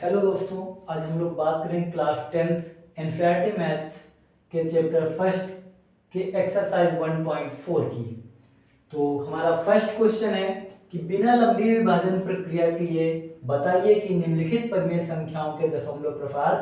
Hello दोस्तों, आज हम लोग बात करेंगे क्लास 10th एनसीईआरटी मैथ्स के चैप्टर फर्स्ट के एक्सरसाइज 1.4 की। तो हमारा फर्स्ट क्वेश्चन है कि बिना लंबी विभाजन प्रक्रिया किए बताइए कि निम्नलिखित परिमेय संख्याओं के दशमलव प्रसार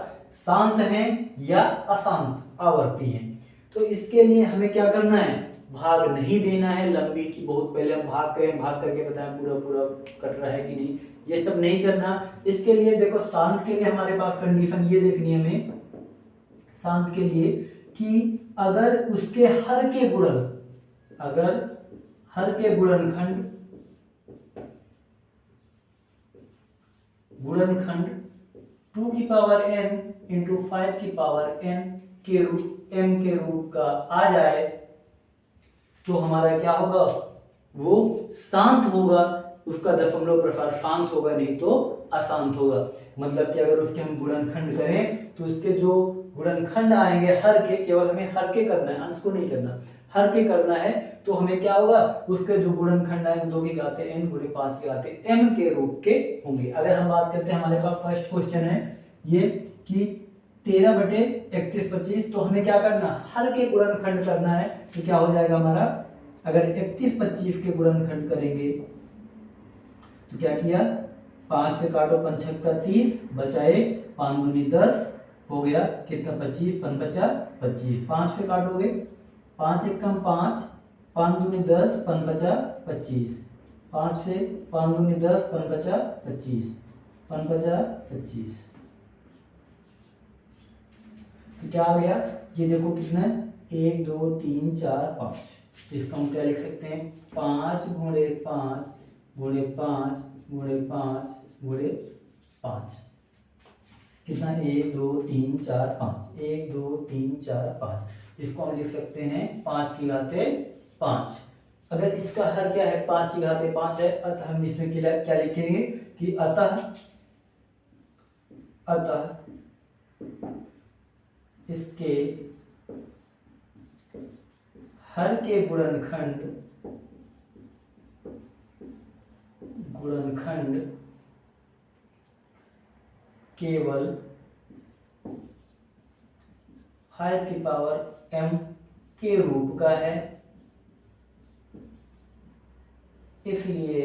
शांत हैं या अशांत आवर्ती हैं। तो इसके लिए हमें क्या करना है, भाग नहीं देना है लंबी की। बहुत पहले हम भाग करें, भाग करके बताएं पूरा पूरा कट रहा है कि नहीं, ये सब नहीं करना। इसके लिए देखो, शांत के लिए हमारे पास कंडीशन ये देखनी है हमें, शांत के लिए कि अगर उसके हर के गुणन, अगर हर के गुणनखंड 2 की पावर n इंटू 5 की पावर n के रूप m के रूप का आ जाए तो हमारा क्या होगा, वो शांत होगा। उसका दशमलव प्रसार शांत होगा, नहीं तो अशांत होगा। मतलब कि अगर उसके हम गुणनखंड करें तो उसके जो गुणनखंड आएंगे हर के, केवल हमें हर के करना है, अंश को नहीं करना, हर के करना है। तो हमें क्या होगा, उसके जो गुणनखंड आएंगे 2 की घाते n गुणे 5 की घाते m के रूप के होंगे। अगर हम बात करते हैं, हमारे पास फर्स्ट क्वेश्चन है ये कि 13/31/25, तो हमें क्या करना, हर के गुणनखंड करना है। तो क्या हो जाएगा हमारा, अगर 31/25 के गुणनखंड करेंगे तो क्या किया, 5 से काटो 5 छक्का 30, बचाए 5 दूनी 10, हो गया कितना 25, 5 25, 5 से काटोगे 5 एकम 5, 5 दूनी 10, 5 25, 5 से 5 दूनी 10, 5 25, 5 25। तो क्या आ गया, ये देखो कितना है, 1 2 3 4 5। तो इसका हम क्या लिख सकते हैं, 5 गुणे 5 गुणे 5 गुणे 5 गुणे 5, कितना 1 2 3 4 5, 1 2 3 4 5। इसको हम लिख सकते हैं 5 की घाते 5। अगर इसका हर क्या है, 5 की घाते 5 है, अतः हम इसमें क्या लिखेंगे कि अतः इसके हर के गुणनखंड केवल 5 की पावर m के रूप का है, इसलिए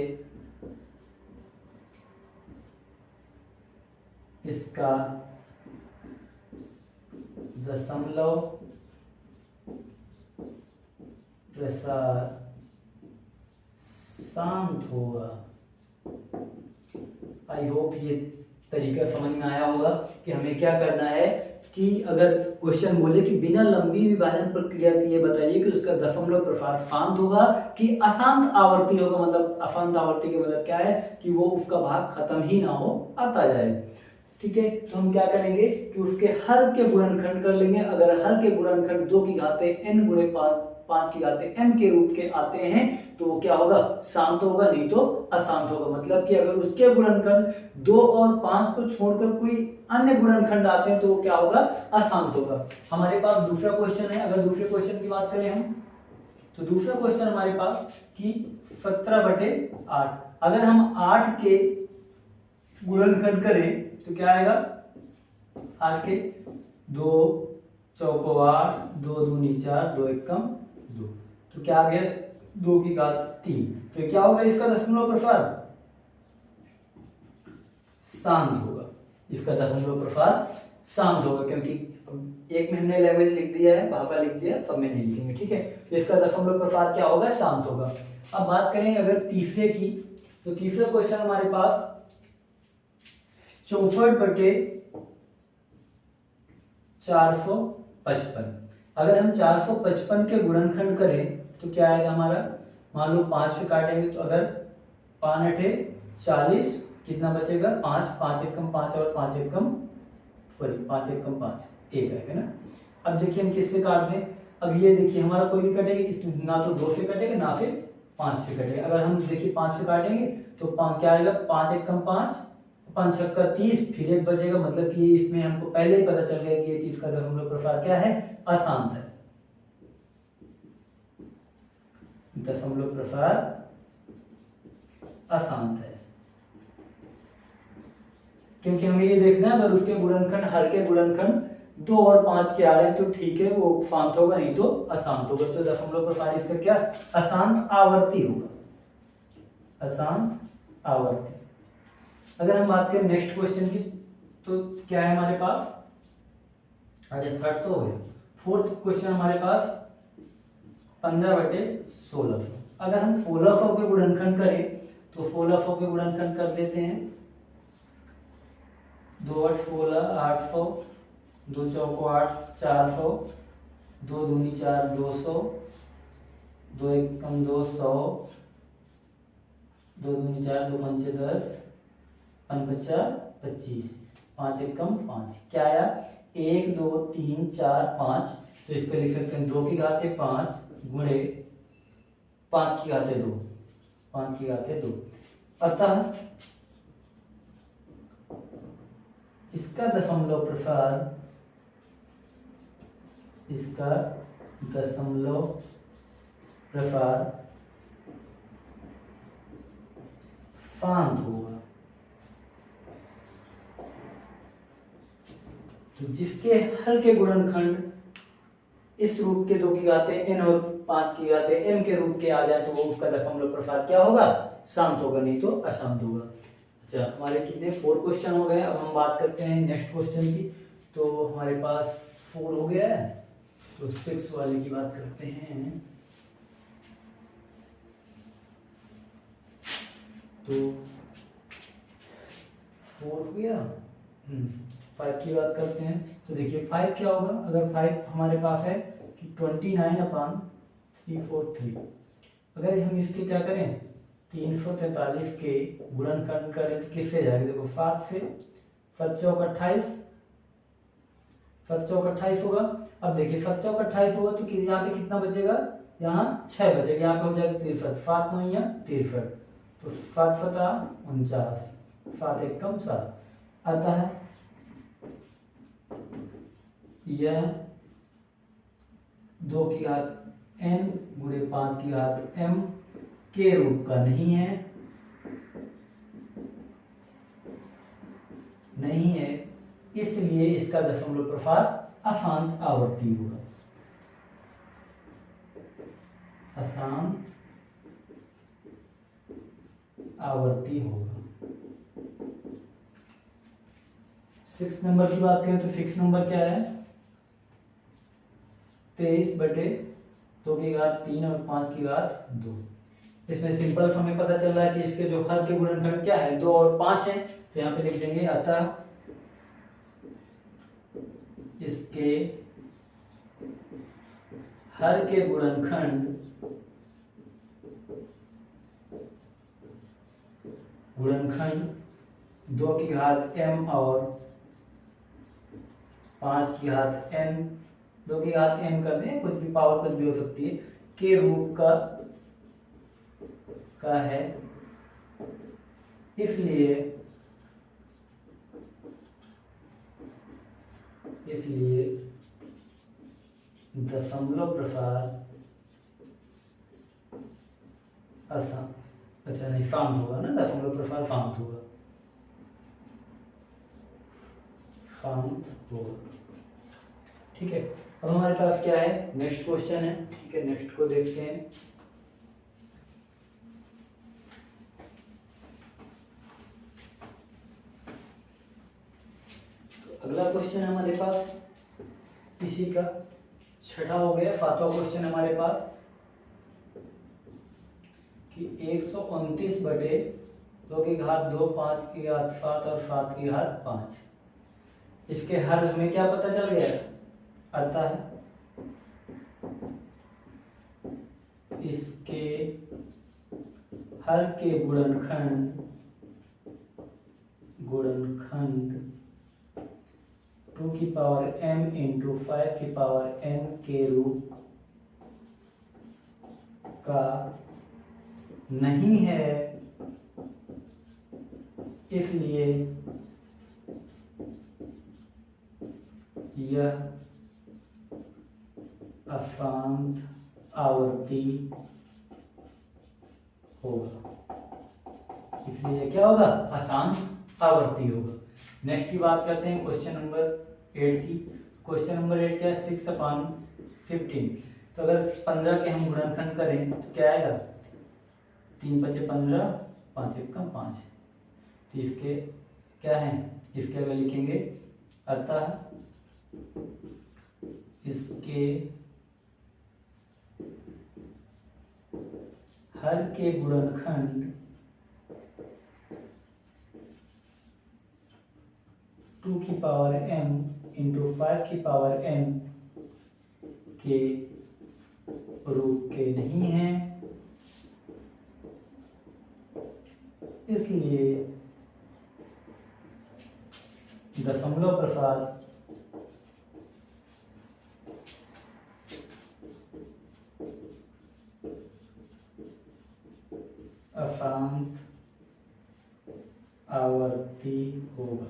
इसका दशमलव प्रसार शांत होगा। आई होप ये तरीका समझ में आया होगा कि हमें क्या करना है कि अगर क्वेश्चन बोले कि बिना लंबी विभाजन प्रक्रिया के ये बताइए कि उसका दशमलव प्रसार शांत होगा कि अशांत आवर्ती होगा। मतलब अशांत आवर्ती के मतलब क्या है कि वो उसका भाग खत्म ही ना हो, आता जाए। ठीक है, तो हम क्या करेंगे कि उसके हर के गुणनखंड कर लेंगे। अगर हर के गुणनखंड 2 की घाते n गुणे 5 की घाते m के रूप के आते हैं तो वो क्या होगा, शांत होगा, नहीं तो अशांत होगा। मतलब कि अगर उसके गुणनखंड 2 और 5 को छोड़कर कोई अन्य गुणनखंड आते हैं तो वो क्या होगा, अशांत होगा। हमारे पास दूसरा क्वेश्चन है। अगर दूसरे क्वेश्चन की बात करें हम, तो दूसरा क्वेश्चन हमारे पास कि 17/8, अगर हम 8 के गुणनखंड करें तो क्या आएगा, 8 के 2 चौको 8, 2 दूनी 4, 2 एकम 2, तो क्या आ गया 2 की घात 3। तो क्या होगा, इसका दशमलव प्रसार शांत होगा। इसका दशमलव प्रसार शांत होगा, क्योंकि एक में हमने लैंग्वेज लिख दिया है, भाषा लिख दिया, सब में नहीं लिखेंगे। ठीक है, तो इसका दशमलव प्रसार क्या होगा, शांत होगा। अब बात करें अगर तीसरे की, तो तीसरा क्वेश्चन हमारे पास 64/455। अगर हम 455 के गुणनखंड करें तो क्या आएगा हमारा, मान लो 5 से काटेंगे तो अगर 5 8 40, कितना बचेगा 5, 5 एकम 5 और 5 एकम 5 एक आएगा ना। अब देखिए हम किससे काट दें, अब ये देखिए हमारा कोई भी कटेगा, ना तो 2 से कटेगा ना फिर 5 से कटेगा। अगर हम देखिए 5 से काटेंगे तो क्या आएगा, 5 एकम 5, 5 छक्का 30, फिर एक बचेगा। मतलब कि इसमें हमको पहले ही पता चल गया कि इसका दशमलव प्रसार क्या है, अशांत है। दशमलव प्रसार अशांत है। क्योंकि हमें ये देखना है अगर उसके गुणनखंड, हर के गुणनखंड 2 और 5 के आ रहे हैं तो ठीक है, वो फांत होगा, नहीं तो अशांत होगा। तो दशमलव प्रसार इसका क्या, अशांत आवर्ती होगा, अशांत आवर्ती। अगर हम बात करें नेक्स्ट क्वेश्चन की, तो क्या है हमारे पास, अच्छा थर्ड तो हो गया, फोर्थ क्वेश्चन हमारे पास 15/16। अगर हम 1600 के गुणनखंड करें तो 1600 के गुणनखंड कर देते हैं, 2 8 16 800, 2 चौको 8 400, 2 दूनी 4 200, 2 एक कम 2 100, 2 दूनी 4 2 पंचे 10, 5 बचा 25, 5 एक कम 5, क्या आया 1 2 3 4 5। तो इसको लिख सकते हैं 2 की घात 5 गुणे 5 की घात 2, 5 की घात 2। अतः इसका दशमलव प्रसार, इसका दशमलव प्रसार फांत होगा। तो जिसके हर के गुणनखंड इस रूप के 2 की घातें n और 5 की घातें m के रूप के आ जाए तो वो उसका दशमलव प्रसार क्या होगा, शांत होगा, नहीं तो अशांत होगा। अच्छा, हमारे कितने 4 क्वेश्चन हो गए। अब हम बात करते हैं नेक्स्ट क्वेश्चन की। तो हमारे पास 4 हो गया है, तो 6 वाले की बात करते हैं। तो 4 हो गया, 5 की बात करते हैं। तो देखिए 5 क्या होगा, अगर 5 हमारे पास है कि 29/343, अगर हम इसके क्या करें 343 के गुणनखंड करें तो किससे जाएगा, देखो 7 से, 7 चौक 28, 7 चौक 28 होगा। अब देखिए 7 चौक 28 होगा तो यहाँ पे कितना बचेगा, यहाँ 6 बचेगा, यहाँ पे हो जाएगा 63, 7 9 या 63, तो 7 फता 49, 7 एक कम 7। अतः यह 2 की घात n गुणे 5 की घात m के रूप का नहीं है, नहीं है, इसलिए इसका दशमलव प्रसार अशांत आवर्ती होगा, अशांत आवर्ती होगा। 6 नंबर की बात करें तो 6 नंबर क्या है, 23/2 की घात 3 और 5 की घात 2। इसमें सिंपल हमें पता चल रहा है कि इसके जो हर के गुणनखंड क्या है, 2 और 5 है, तो यहाँ पे लिख देंगे अतः इसके हर के गुणनखंड 2 की घात m और 5 की घात n, 2 की घात m कर दें, कुछ भी पावर कुछ भी हो सकती है, के रूप का है, इसलिए दशमलव प्रसार अशांत, अच्छा नहीं शांत होगा ना, दशमलव प्रसार शांत होगा, शांत होगा। ठीक है, अब हमारे पास क्या है, नेक्स्ट क्वेश्चन है। ठीक है, नेक्स्ट को देखते हैं। तो अगला क्वेश्चन है हमारे पास इसी का 6ठा हो गया, 7वां क्वेश्चन हमारे पास कि 129/2 की घात 2, 5 की घात 7 और 7 की घात 5। इसके हर हमें क्या पता चल गया, अतः इसके हर के गुणनखंड 2 की पावर m इंटू 5 की पावर n के रूप का नहीं है, इसलिए यह अशांत आवर्ती होगा, इसलिए क्या होगा, अशांत आवर्ती होगा। नेक्स्ट की बात करते हैं क्वेश्चन नंबर 8 की। क्वेश्चन नंबर 8 क्या है, 6/15। तो अगर 15 के हम गुणनखंड करें तो क्या आएगा, 3 × 5 = 15, 5 × 1 = 5। तो इसके क्या है, इसके अगर लिखेंगे, अतः इसके हर के गुणनखंड 2m × 5m के रूप के नहीं हैं, इसलिए दशमलव प्रसार अशांत आवर्ती होगा।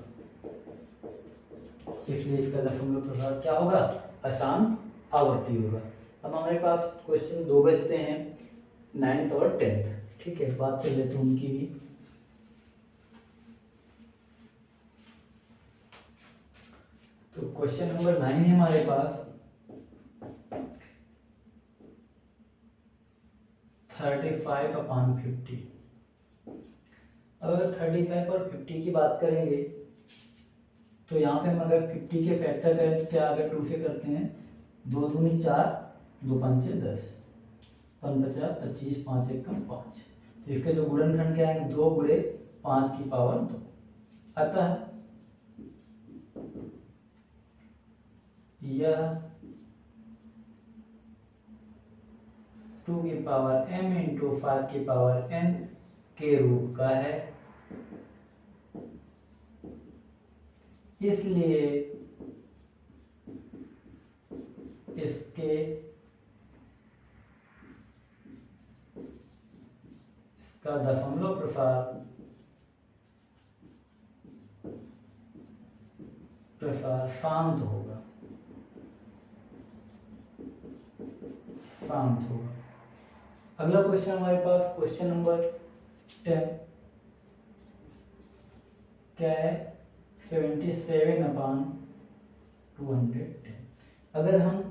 इसलिए इसका दशमलव प्रसार क्या होगा, अशांत आवर्ती होगा। अब हमारे पास क्वेश्चन 2 बचते हैं, 9th और 10th। ठीक है, बात कर लेते हैं उनकी भी। तो क्वेश्चन नंबर 9 है हमारे पास, 35/50। अगर 35 और 50 की बात करेंगे तो यहाँ पे हम अगर 50 के फैक्टर करें तो क्या, अगर 2 से करते हैं, 2 दूनी 4, 2 पंचे 10, 5 × 25, 5 × 1 = 5। तो इसके जो गुणनखंड क्या है, 2 × 5⁻²। अतः यह 2m × 5m के रूप का है, इसलिए इसका दशमलव प्रसार शांत होगा। अगला क्वेश्चन हमारे पास क्वेश्चन नंबर 10 क्या है, 77/210। अगर हम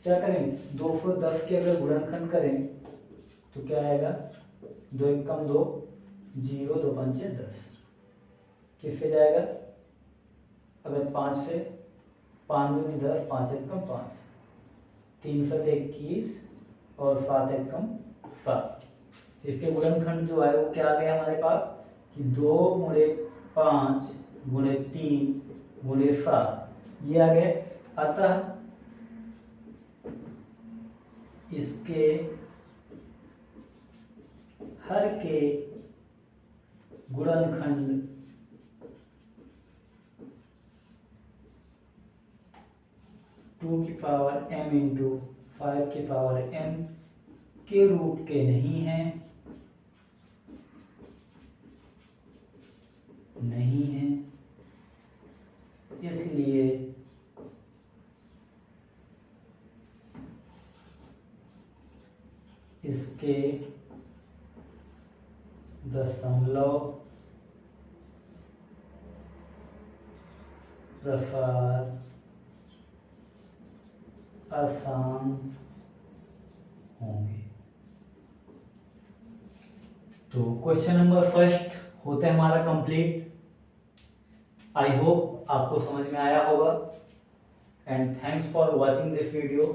क्या करें, 210 के अगर गुणनखंड करें तो क्या आएगा, 2 × 1 = 2, 0, 2 पंचे 10। किससे जाएगा, अगर 5 से, 5 दूनी 10, 5 × 1 = 5, 3 × 7 = 21 और 7 × 1 = 7। इसके गुणनखंड जो है वो क्या आ गया हमारे पास, कि 2 × 5 × 3 × 7 ये आ गए। अतः इसके हर के गुणनखंड 2m × 5m के रूप के नहीं हैं, इसलिए इसके दशमलव प्रसार आसान होंगे। तो क्वेश्चन नंबर फर्स्ट होता है हमारा कंप्लीट। आई होप आपको समझ में आया होगा, and thanks for watching this video.